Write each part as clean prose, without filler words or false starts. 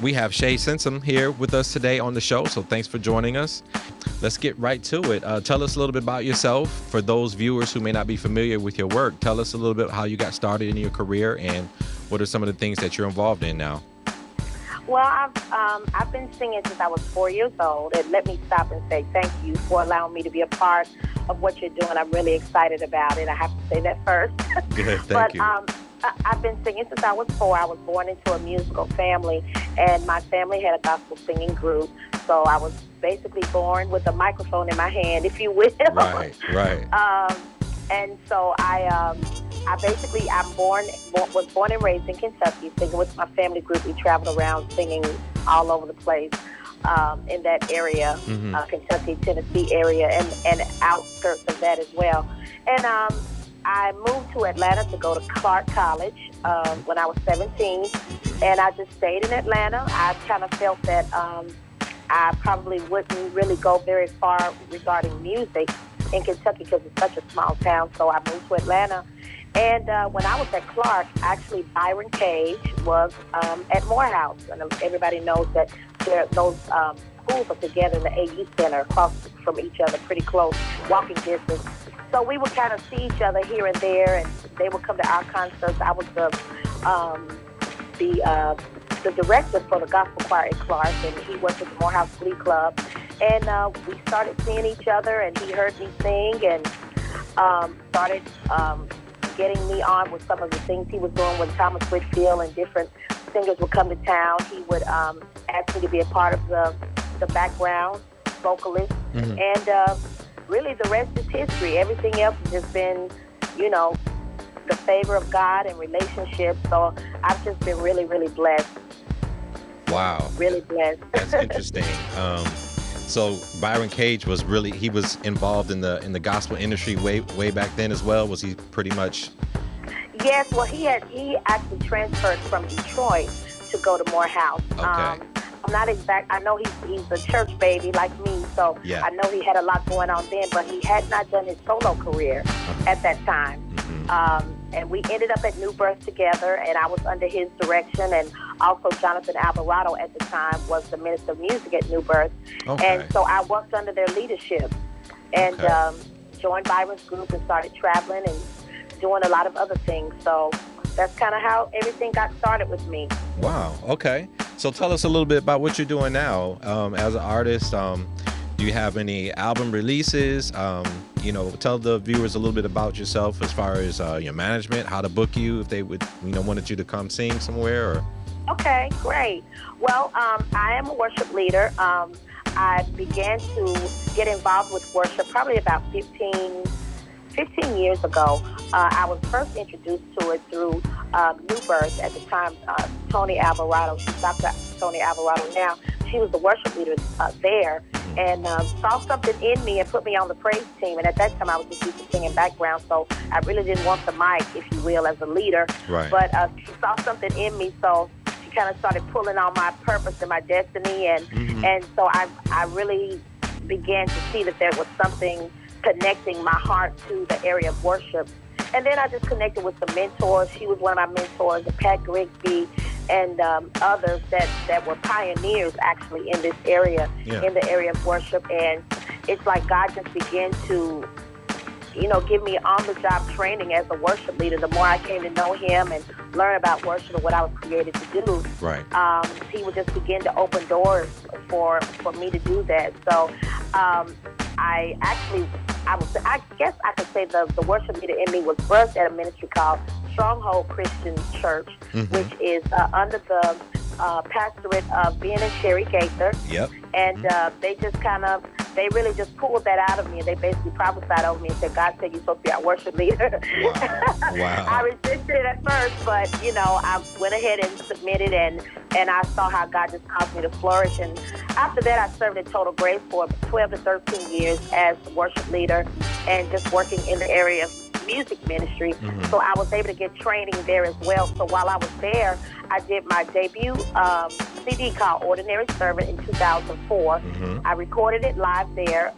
We have Sha Simpson here with us today on the show, so thanks for joining us. Let's get right to it. Tell us a little bit about yourself. For those viewers who may not be familiar with your work, tell us a little bit how you got started in your career and what are some of the things that you're involved in now. Well, I've been singing since I was 4 years old, and let me stop and say thank you for allowing me to be a part of what you're doing. I'm really excited about it. I have to say that first. Good, but thank you. I've been singing since I was 4. I was born into a musical family, and my family had a gospel singing group. So I was basically born with a microphone in my hand, if you will. Right, right. And so was born and raised in Kentucky, singing with my family group. We traveled around singing all over the place in that area, Kentucky, Tennessee area, and outskirts of that as well. And I moved to Atlanta to go to Clark College when I was 17, and I just stayed in Atlanta. I kind of felt that I probably wouldn't really go very far regarding music in Kentucky because it's such a small town, so I moved to Atlanta. And when I was at Clark, actually Byron Cage was at Morehouse, and everybody knows that those schools are together in the AU Center across from each other, pretty close, walking distance. So we would kind of see each other here and there, and they would come to our concerts. I was the director for the gospel choir at Clark, and he worked at the Morehouse Glee Club. And we started seeing each other, and he heard me sing and started getting me on with some of the things he was doing with Thomas Whitfield, and different singers would come to town. He would ask me to be a part of the background vocalist. And really the rest is history. Everything else has just been, the favor of God and relationships. So I've just been really, really blessed. Wow. Really blessed. That's interesting. So Byron Cage was involved in the gospel industry way back then as well. Was he pretty much? Yes. Well, he actually transferred from Detroit to go to Morehouse. Okay. I'm not exact. I know he's a church baby like me, so yeah. I know he had a lot going on then, but he had not done his solo career at that time. And we ended up at New Birth together, and I was under his direction, and also Jonathan Alvarado at the time was the minister of music at New Birth. Okay. And so I worked under their leadership and joined Byron's group and started traveling and doing a lot of other things. So that's kind of how everything got started with me. Wow. Okay. So tell us a little bit about what you're doing now as an artist. Do you have any album releases? Tell the viewers a little bit about yourself as far as your management, how to book you if they would, wanted you to come sing somewhere. Or... Okay, great. Well, I am a worship leader. I began to get involved with worship probably about 15 years ago. I was first introduced to it through New Birth at the time. Tony Alvarado, she's Dr. Tony Alvarado now. She was the worship leader there, and saw something in me and put me on the praise team. And at that time, I was just used to singing background, so I really didn't want the mic, if you will, as a leader. Right. But she saw something in me, so she kind of started pulling on my purpose and my destiny, and so I really began to see that there was something connecting my heart to the area of worship. And then I just connected with some mentors. She was one of my mentors, Pat Grigsby, and others that were pioneers actually in this area, in the area of worship. And it's like God just began to, give me on-the-job training as a worship leader. The more I came to know him and learn about worship and what I was created to do, right. He would just begin to open doors for me to do that. So I guess I could say the worship leader in me was birthed at a ministry called Stronghold Christian Church, which is under the pastorate of Ben and Sherry Gaither. Yep. And they really just pulled that out of me. They basically prophesied over me and said, God said you're supposed to be our worship leader. Wow. I resisted it at first, but, I went ahead and submitted, and I saw how God just caused me to flourish. And after that, I served at Total Grace for 12 to 13 years as worship leader and just working in the area of music ministry. So I was able to get training there as well. So while I was there, I did my debut CD called Ordinary Servant in 2004. I recorded it live there,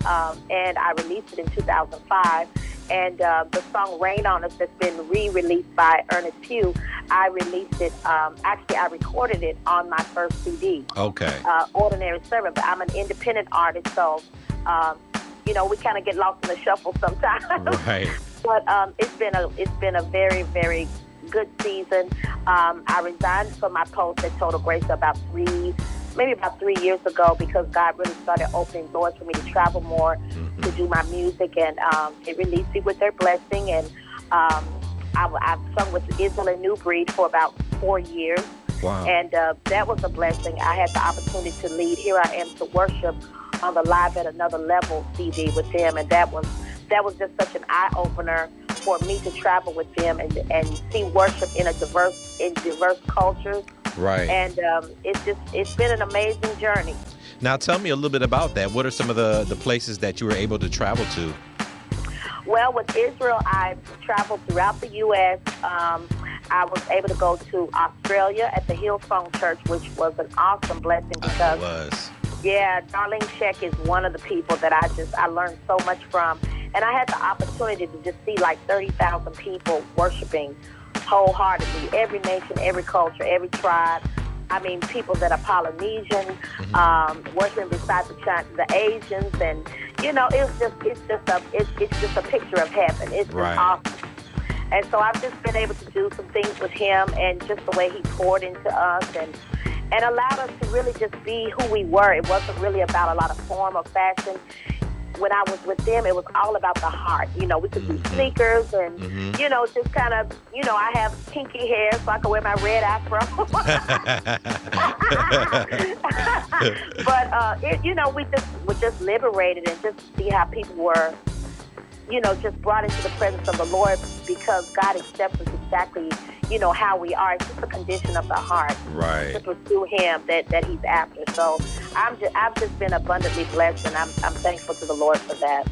and I released it in 2005. And the song "Rain on Us" that's been re-released by Ernest Pugh, I released it. Actually, I recorded it on my first CD. Okay. Ordinary Servant. But I'm an independent artist, so we kind of get lost in the shuffle sometimes. Right. But it's been a very, very good season. I resigned from my post at Total Grace about 3 years ago, because God really started opening doors for me to travel more, to do my music, and it released me with their blessing. And I've sung with Israel and New Breed for about 4 years. Wow. And that was a blessing. I had the opportunity to lead Here I Am to Worship on the Live at Another Level CD with them, and that was just such an eye-opener for me to travel with them and see worship in diverse cultures. Right. And it's been an amazing journey. Now, tell me a little bit about that. What are some of the places that you were able to travel to? Well, with Israel, I've traveled throughout the U.S. I was able to go to Australia at the Hillsong Church, which was an awesome blessing because, yeah, Darlene Sheck is one of the people that I learned so much from. And I had the opportunity to just see like 30,000 people worshiping wholeheartedly, every nation, every culture, every tribe. I mean, people that are Polynesian, worshiping beside the Asians, and it's just a picture of heaven. It's just awesome. And so I've just been able to do some things with him, and just the way he poured into us and allowed us to really just be who we were. It wasn't really about a lot of form or fashion. When I was with them, it was all about the heart. We could do sneakers and, just kind of, I have kinky hair, so I could wear my red afro. But, we were just liberated, and just see how people were, just brought into the presence of the Lord, because God accepts us exactly, how we are. It's just a condition of the heart. Right. To pursue Him that He's after. So I've just been abundantly blessed, and I'm thankful to the Lord for that.